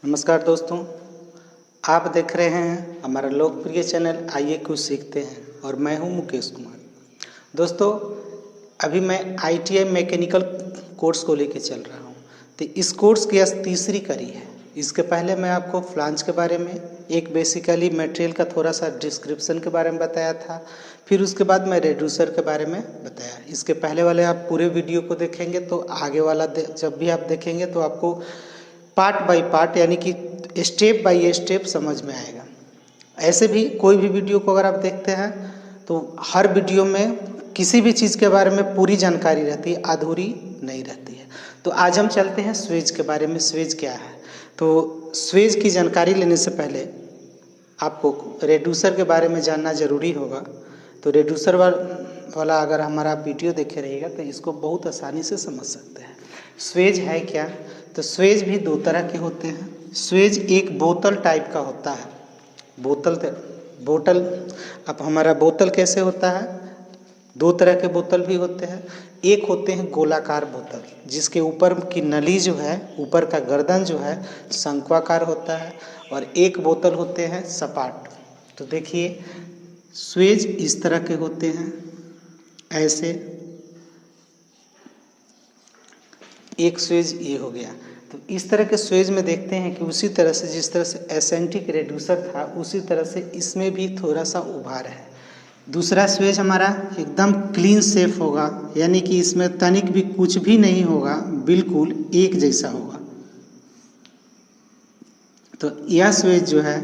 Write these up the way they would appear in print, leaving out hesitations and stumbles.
नमस्कार दोस्तों, आप देख रहे हैं हमारा लोकप्रिय चैनल आइए कुछ सीखते हैं और मैं हूं मुकेश कुमार। दोस्तों, अभी मैं ITI मैकेनिकल कोर्स को लेकर चल रहा हूं। तो इस कोर्स की आज तीसरी कड़ी है। इसके पहले मैं आपको फ्लांज के बारे में, एक बेसिकली मटेरियल का थोड़ा सा डिस्क्रिप्शन के बारे में बताया था। फिर उसके बाद मैं रेड्यूसर के बारे में बताया। इसके पहले वाले आप पूरे वीडियो को देखेंगे तो आगे वाला जब भी आप देखेंगे तो आपको पार्ट बाय पार्ट यानी कि स्टेप बाय स्टेप समझ में आएगा। ऐसे भी कोई भी वीडियो को अगर आप देखते हैं तो हर वीडियो में किसी भी चीज़ के बारे में पूरी जानकारी रहती है, अधूरी नहीं रहती है। तो आज हम चलते हैं स्वेज के बारे में। स्वेज क्या है? तो स्वेज की जानकारी लेने से पहले आपको रेड्यूसर के बारे में जानना ज़रूरी होगा। तो रेड्यूसर वाला अगर हमारा वीडियो देखे रहिएगा तो इसको बहुत आसानी से समझ सकते हैं। स्वेज है क्या? तो स्वेज भी दो तरह के होते हैं। स्वेज एक बोतल टाइप का होता है। बोतल अब हमारा बोतल कैसे होता है? दो तरह के बोतल भी होते हैं। एक होते हैं गोलाकार बोतल, जिसके ऊपर की नली जो है, ऊपर का गर्दन जो है शंक्वाकार होता है, और एक बोतल होते हैं सपाट। तो देखिए, स्वेज इस तरह के होते हैं, ऐसे एक स्वेज ये हो गया। तो इस तरह के स्वेज में देखते हैं कि उसी तरह से जिस तरह से एसेंट्रिक रेड्यूसर था उसी तरह से इसमें भी थोड़ा सा उभार है। दूसरा स्वेज हमारा एकदम क्लीन सेफ होगा, यानी कि इसमें तनिक भी कुछ भी नहीं होगा, बिल्कुल एक जैसा होगा। तो यह स्वेज जो है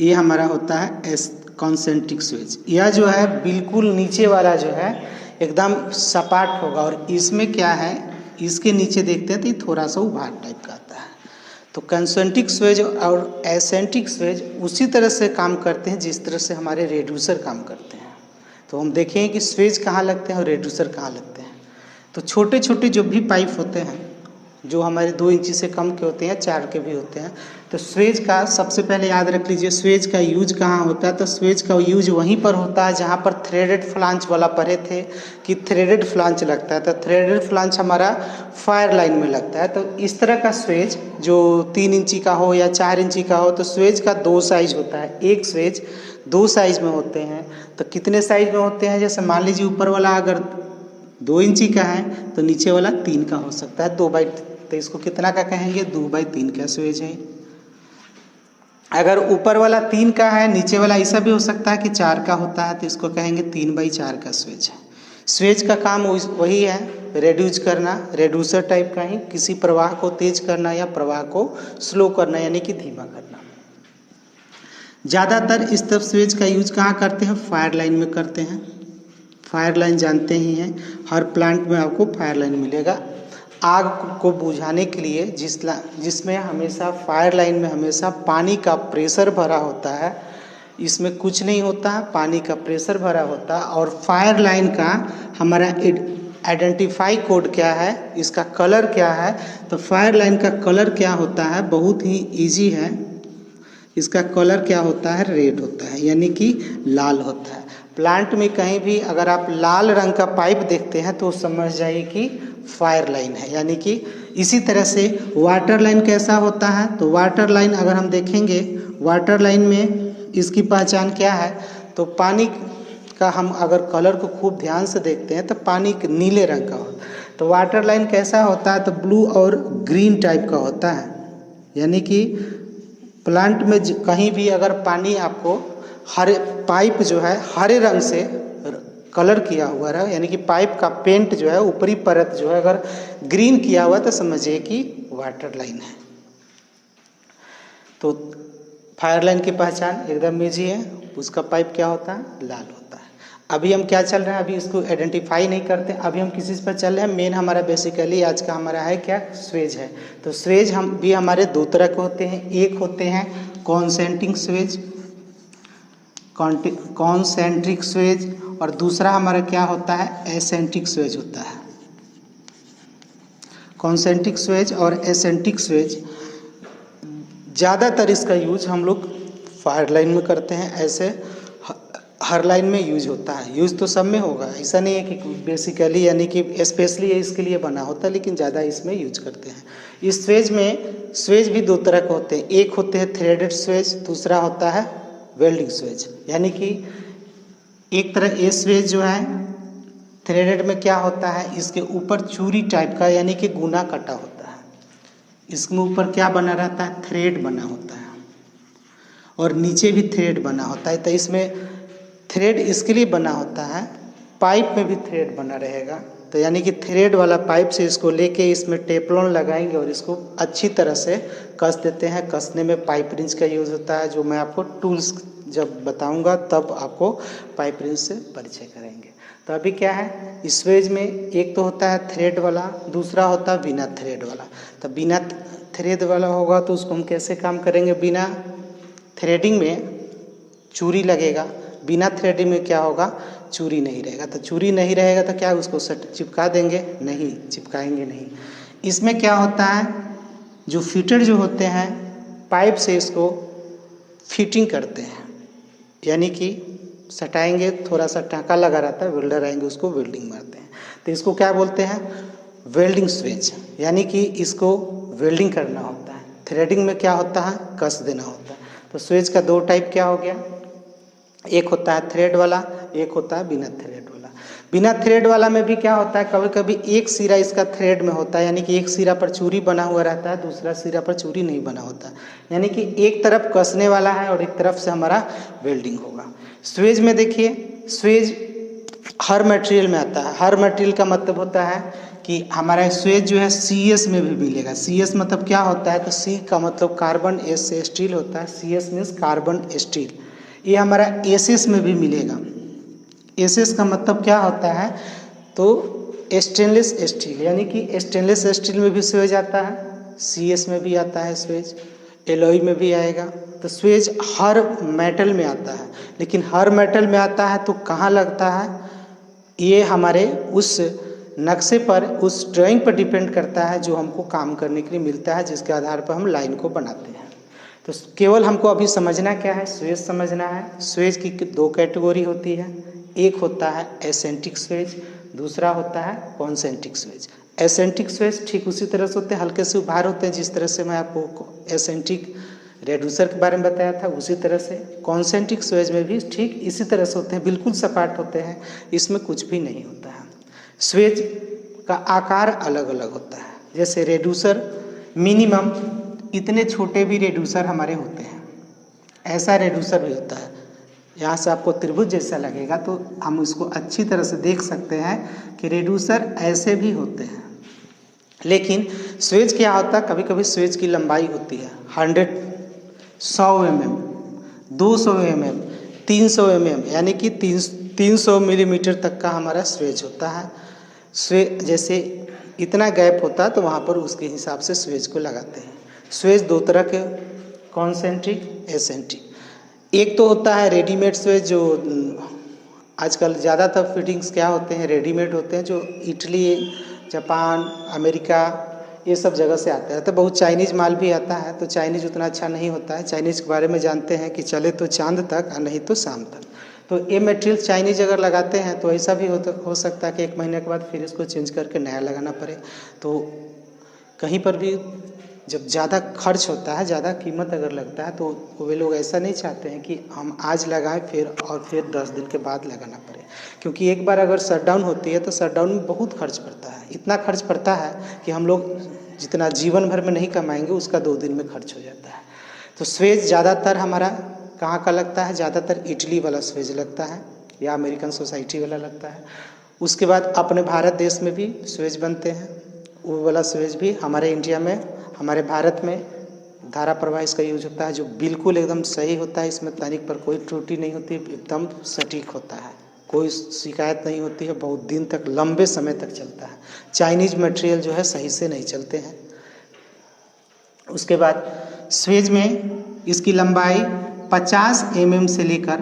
ये हमारा होता है कॉन्सेंट्रिक स्वेज। यह जो है बिल्कुल नीचे वाला जो है एकदम सपाट होगा, और इसमें क्या है, इसके नीचे देखते हैं तो ये थोड़ा सा उभार टाइप का आता है। तो कॉन्सेंट्रिक स्वेज और एसेंट्रिक स्वेज उसी तरह से काम करते हैं जिस तरह से हमारे रेड्यूसर काम करते हैं। तो हम देखें कि स्वेज कहाँ लगते हैं और रेड्यूसर कहाँ लगते हैं। तो छोटे छोटे जो भी पाइप होते हैं, जो हमारे 2 इंची से कम के होते हैं, 4 के भी होते हैं, तो स्वेज का सबसे पहले याद रख लीजिए स्वेज का यूज कहाँ होता है। तो स्वेज का यूज वहीं पर होता है जहाँ पर थ्रेडेड फ्लांच वाला पढ़े थे कि थ्रेडेड फ्लांच लगता है। तो थ्रेडेड फ्लांच हमारा फायर लाइन में लगता है। तो इस तरह का स्वेज जो 3 इंची का हो या 4 इंची का हो, तो स्वेज का 2 साइज होता है। एक स्वेज 2 साइज में होते हैं। तो कितने साइज में होते हैं? जैसे मान लीजिए ऊपर वाला अगर 2 इंची का है तो नीचे वाला 3 का हो सकता है, 2/, तो इसको कितना का कहेंगे? 2/3 का स्वेज है। अगर ऊपर वाला 3 का है, नीचे वाला ऐसा भी हो सकता है कि 4 का होता है, तो इसको कहेंगे 3/4 का स्वेज है। स्वेज का काम वही है, रेड्यूस करना, रेड्यूसर टाइप का ही, किसी प्रवाह को तेज करना या प्रवाह को स्लो करना यानी कि धीमा करना। ज़्यादातर इस तरह स्वेज का यूज कहाँ करते हैं? फायर लाइन में करते हैं। फायर लाइन जानते ही हैं, हर प्लांट में आपको फायर लाइन मिलेगा। आग को बुझाने के लिए जिसमें हमेशा फायर लाइन में हमेशा पानी का प्रेशर भरा होता है, इसमें कुछ नहीं होता है, पानी का प्रेशर भरा होता है। और फायर लाइन का हमारा आइडेंटिफाई कोड क्या है, इसका कलर क्या है? तो फायर लाइन का कलर क्या होता है? बहुत ही इजी है। इसका कलर क्या होता है? रेड होता है, यानी कि लाल होता है। प्लांट में कहीं भी अगर आप लाल रंग का पाइप देखते हैं तो समझ जाइए कि फायर लाइन है। यानी कि इसी तरह से वाटर लाइन कैसा होता है? तो वाटर लाइन अगर हम देखेंगे, वाटर लाइन में इसकी पहचान क्या है? तो पानी का हम अगर कलर को खूब ध्यान से देखते हैं तो पानी नीले रंग का होता है। तो वाटर लाइन कैसा होता है? तो ब्लू और ग्रीन टाइप का होता है। यानी कि प्लांट में कहीं भी अगर पानी आपको हरे पाइप जो है हरे रंग से कलर किया हुआ है, यानी कि पाइप का पेंट जो है ऊपरी परत जो है अगर ग्रीन किया हुआ तो समझिए कि वाटर लाइन है। तो फायर लाइन की पहचान एकदम इजी है, उसका पाइप क्या होता है? लाल होता है। अभी हम क्या चल रहे हैं, अभी इसको आइडेंटिफाई नहीं करते, अभी हम किसी पर चल रहे हैं। मेन हमारा बेसिकली आज का हमारा है क्या? स्वेज है। तो स्वेज हम भी हमारे 2 तरह के होते हैं। एक होते हैं कॉन्सेंट्रिक स्वेज, कॉन्सेंट्रिक स्वेज, और दूसरा हमारा क्या होता है? एसेंट्रिक स्वेज होता है। कॉन्सेंट्रिक स्वेज और एसेंट्रिक स्वेज ज़्यादातर इसका यूज हम लोग फायर लाइन में करते हैं। ऐसे हर लाइन में यूज होता है। यूज तो सब में होगा, ऐसा नहीं है कि बेसिकली यानी कि स्पेशली इसके लिए बना होता है, लेकिन ज़्यादा इसमें यूज करते हैं। इस स्वेज में स्वेज भी दो तरह के होते हैं। एक होते हैं थ्रेडेड स्वेज, दूसरा होता है वेल्डिंग स्वेज। यानी कि एक तरह ये स्वेज जो है थ्रेडेड में क्या होता है, इसके ऊपर चूड़ी टाइप का यानी कि गुना कटा होता है। इसके ऊपर क्या बना रहता है, थ्रेड बना होता है, और नीचे भी थ्रेड बना होता है। तो इसमें थ्रेड इसके लिए बना होता है, पाइप में भी थ्रेड बना रहेगा। तो यानी कि थ्रेड वाला पाइप से इसको लेके इसमें टेपलॉन लगाएंगे और इसको अच्छी तरह से कस देते हैं। कसने में पाइप रिंच का यूज़ होता है, जो मैं आपको टूल्स जब बताऊंगा तब आपको पाइप रिंच से परिचय करेंगे। तो अभी क्या है, इस स्वेज में एक तो होता है थ्रेड वाला, दूसरा होता है बिना थ्रेड वाला। तो बिना थ्रेड वाला होगा तो उसको हम कैसे काम करेंगे, बिना थ्रेडिंग में चूड़ी लगेगा, बिना थ्रेडिंग में क्या होगा, चूड़ी नहीं रहेगा। तो चूड़ी नहीं रहेगा तो क्या उसको चिपका देंगे, नहीं चिपकाएंगे नहीं। इसमें क्या होता है, जो फिटर जो होते हैं पाइप से इसको फिटिंग करते हैं, यानी कि सटाएंगे, थोड़ा सा टाँका लगा रहता है, वेल्डर आएंगे उसको वेल्डिंग मारते हैं। तो इसको क्या बोलते हैं, वेल्डिंग स्वेज, यानी कि इसको वेल्डिंग करना होता है। थ्रेडिंग में क्या होता है, कस देना होता है। तो स्वेज का दो टाइप क्या हो गया, एक होता है थ्रेड वाला, एक होता है बिना थ्रेड वाला। बिना थ्रेड वाला में भी क्या होता है, कभी कभी एक सिरा इसका थ्रेड में होता है, यानी कि एक सिरा पर चूड़ी बना हुआ रहता है, दूसरा सिरा पर चूड़ी नहीं बना होता, यानी कि एक तरफ कसने वाला है और एक तरफ से हमारा वेल्डिंग होगा। स्वेज में देखिए, स्वेज हर मटेरियल में आता है। हर मटेरियल का मतलब होता है कि हमारा स्वेज जो है CS में भी मिलेगा। CS मतलब क्या होता है, तो C का मतलब कार्बन, S से स्टील होता है, CS मीन्स कार्बन स्टील। ये हमारा SS में भी मिलेगा। SS का मतलब क्या होता है, तो स्टेनलेस स्टील, यानी कि स्टेनलेस स्टील में भी स्वेज आता है, CS में भी आता है स्वेज, एलॉय में भी आएगा। तो स्वेज हर मेटल में आता है, लेकिन हर मेटल में आता है तो कहाँ लगता है, ये हमारे उस नक्शे पर, उस ड्राइंग पर डिपेंड करता है जो हमको काम करने के लिए मिलता है, जिसके आधार पर हम लाइन को बनाते हैं। तो केवल हमको अभी समझना क्या है, स्वेज समझना है। स्वेज की दो कैटेगरी होती है, एक होता है एसेंट्रिक स्वेज, दूसरा होता है कॉन्सेंट्रिक स्वेज। एसेंट्रिक स्वेज ठीक उसी तरह से होते हैं, हल्के से उभार होते हैं, जिस तरह से मैं आपको एसेंट्रिक रेड्यूसर के बारे में बताया था उसी तरह से। कॉन्सेंट्रिक स्वेज में भी ठीक इसी तरह से होते हैं, बिल्कुल सपाट होते हैं, इसमें कुछ भी नहीं होता है। स्वेज का आकार अलग अलग होता है, जैसे रेड्यूसर मिनिमम इतने छोटे भी रेड्यूसर हमारे होते हैं, ऐसा रेड्यूसर भी होता है। यहाँ से आपको त्रिभुज जैसा लगेगा तो हम इसको अच्छी तरह से देख सकते हैं कि रेड्यूसर ऐसे भी होते हैं। लेकिन स्वेज क्या होता है, कभी कभी स्वेज की लंबाई होती है 100 mm, 200 mm, 300 mm, यानी कि 300 मिलीमीटर तक का हमारा स्वेज होता है। जैसे इतना गैप होता है तो वहाँ पर उसके हिसाब से स्वेज को लगाते हैं। स्वेज दो तरह के, कॉन्सेंट्रिक, एसेंट्रिक। एक तो होता है रेडीमेड स्वेज, जो आजकल ज़्यादातर फिटिंग्स क्या होते हैं, रेडीमेड होते हैं, जो इटली, जापान, अमेरिका ये सब जगह से आता है। तो बहुत चाइनीज़ माल भी आता है, तो चाइनीज़ उतना अच्छा नहीं होता है। चाइनीज़ के बारे में जानते हैं कि चले तो चांद तक और नहीं तो शाम तक। तो ये मटेरियल चाइनीज़ अगर लगाते हैं तो ऐसा भी हो सकता है कि 1 महीने के बाद फिर इसको चेंज करके नया लगाना पड़े। तो कहीं पर भी जब ज़्यादा खर्च होता है, ज़्यादा कीमत अगर लगता है, तो वे लोग ऐसा नहीं चाहते हैं कि हम आज लगाएं फिर 10 दिन के बाद लगाना पड़े, क्योंकि एक बार अगर शटडाउन होती है तो शटडाउन में बहुत खर्च पड़ता है। इतना खर्च पड़ता है कि हम लोग जितना जीवन भर में नहीं कमाएंगे उसका 2 दिन में खर्च हो जाता है। तो स्वेज ज़्यादातर हमारा कहाँ का लगता है, ज़्यादातर इटली वाला स्वेज लगता है या अमेरिकन सोसाइटी वाला लगता है। उसके बाद अपने भारत देश में भी स्वेज बनते हैं, वो वाला स्वेज भी हमारे इंडिया में, हमारे भारत में धारा प्रवाह इसका यूज होता है, जो बिल्कुल एकदम सही होता है। इसमें तनिक पर कोई त्रुटि नहीं होती, एकदम सटीक होता है, कोई शिकायत नहीं होती है, बहुत दिन तक, लंबे समय तक चलता है। चाइनीज मटेरियल जो है सही से नहीं चलते हैं। उसके बाद स्वेज में इसकी लंबाई 50 mm से लेकर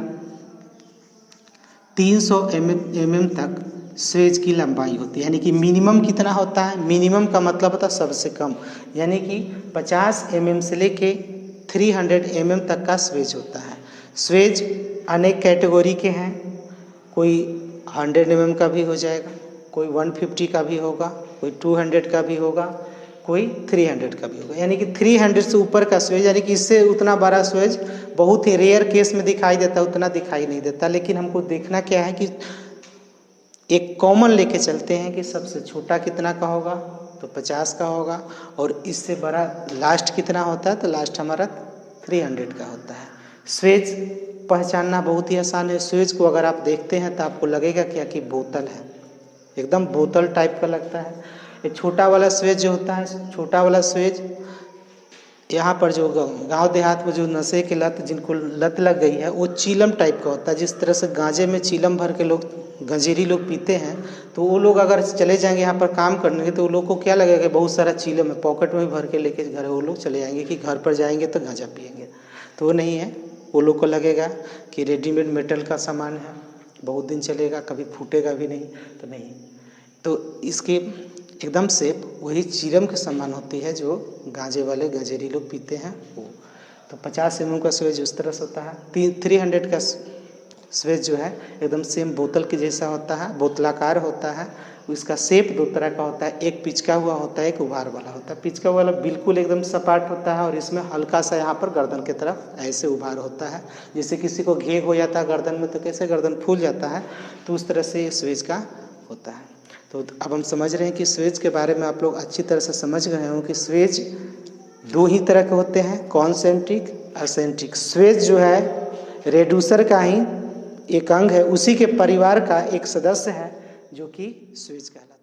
300 mm तक स्वेज की लंबाई होती है। यानी कि मिनिमम कितना होता है, मिनिमम का मतलब होता है सबसे कम, यानी कि 50 mm से लेके 300 mm तक का स्वेज होता है। स्वेज अनेक कैटेगरी के हैं, कोई 100 mm का भी हो जाएगा, कोई 150 का भी होगा, कोई 200 का भी होगा, कोई 300 का भी होगा। यानी कि 300 से ऊपर का स्विच, यानी कि इससे उतना बड़ा स्विच बहुत ही रेयर केस में दिखाई देता है, उतना दिखाई नहीं देता। लेकिन हमको देखना क्या है कि एक कॉमन लेके चलते हैं कि सबसे छोटा कितना का होगा, तो 50 का होगा, और इससे बड़ा लास्ट कितना होता है, तो लास्ट हमारा 300 का होता है। स्विच पहचानना बहुत ही आसान है। स्विच को अगर आप देखते हैं तो आपको लगेगा क्या कि बोतल है, एकदम बोतल टाइप का लगता है। ये छोटा वाला स्विच जो होता है, छोटा वाला स्विच यहाँ पर जो गांव देहात में जो नशे की लत, जिनको लत लग गई है, वो चीलम टाइप का होता है। जिस तरह से गांजे में चीलम भर के लोग, गंजेरी लोग पीते हैं, तो वो लोग अगर चले जाएंगे यहाँ पर काम करने के, तो वो लोग को क्या लगेगा, बहुत सारा चीलम है, पॉकेट में भर के लेके घर वो लोग चले जाएंगे कि घर पर जाएंगे तो गांजा पिएंगे। तो वो नहीं है, वो लोग को लगेगा कि रेडीमेड मेटल का सामान है, बहुत दिन चलेगा, कभी फूटेगा भी नहीं, तो नहीं। तो इसके एकदम सेफ वही चीलम के समान होती है जो गांजे वाले गंजेरी लोग पीते हैं वो। तो 50 mm का स्विच उस तरह से होता है। 300 का स्विच जो है एकदम सेम बोतल के जैसा होता है, बोतलाकार होता है। उसका शेप दो तरह का होता है, एक पिचका हुआ होता है, एक उभार वाला होता है। पिचका वाला बिल्कुल एकदम सपाट होता है और इसमें हल्का सा यहाँ पर गर्दन की तरफ ऐसे उभार होता है। जैसे किसी को घेग हो जाता है गर्दन में, तो कैसे गर्दन फूल जाता है, तो उस तरह से स्विच का होता है। तो अब हम समझ रहे हैं कि स्विच के बारे में आप लोग अच्छी तरह से समझ गए हो कि स्विच दो ही तरह के होते हैं, कॉन्सेंट्रिक, एसेंट्रिक। स्विच जो है रेड्यूसर का ही एक अंग है, उसी के परिवार का एक सदस्य है जो कि स्विच कहलाता है।